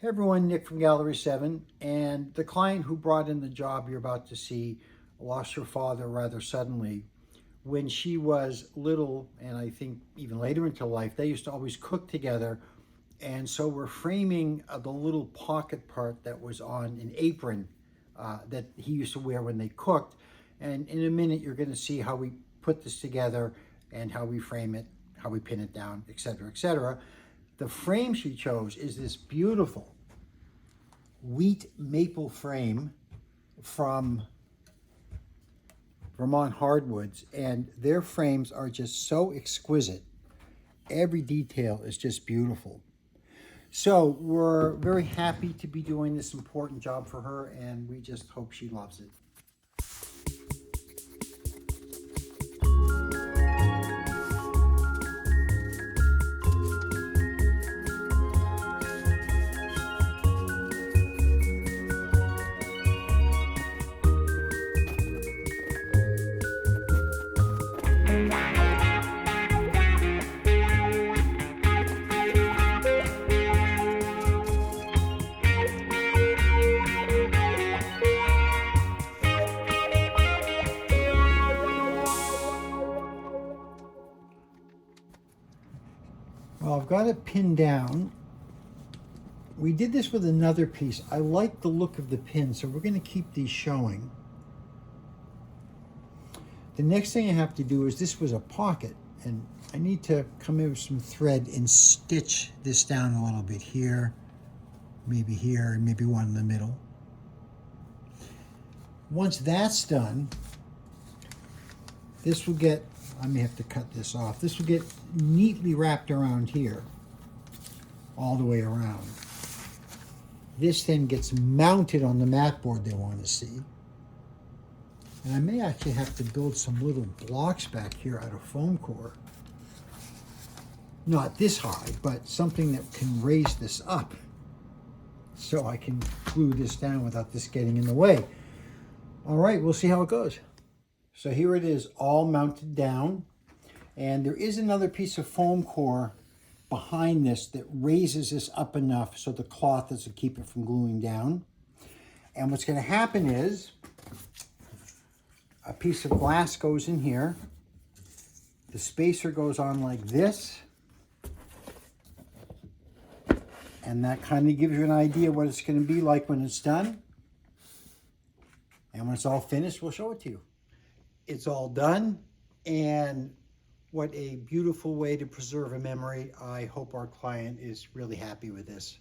Hey everyone, Nick from Gallery 7, and the client who brought in the job you're about to see lost her father rather suddenly. When she was little, and I think even later into life, they used to always cook together, and so we're framing the little pocket part that was on an apron that he used to wear when they cooked. And in a minute, you're going to see how we put this together and how we frame it, how we pin it down, etc., etc. The frame she chose is this beautiful wheat maple frame from Vermont Hardwoods, and their frames are just so exquisite. Every detail is just beautiful. So we're very happy to be doing this important job for her, and we just hope she loves it. Well, I've got it pinned down. We did this with another piece. I like the look of the pin, so we're going to keep these showing. The next thing I have to do is, this was a pocket, and I need to come in with some thread and stitch this down a little bit here, and maybe one in the middle. Once that's done, this will get, I may have to cut this off. This will get neatly wrapped around here, all the way around. This then gets mounted on the mat board they want to see. And I may actually have to build some little blocks back here out of foam core. Not this high, but something that can raise this up, so I can glue this down without this getting in the way. All right, we'll see how it goes. So here it is, all mounted down. And there is another piece of foam core behind this that raises this up enough so the cloth doesn't keep it from gluing down. And what's going to happen is, a piece of glass goes in here. The spacer goes on like this. And that kind of gives you an idea what it's going to be like when it's done. And when it's all finished, we'll show it to you. It's all done, and what a beautiful way to preserve a memory. I hope our client is really happy with this.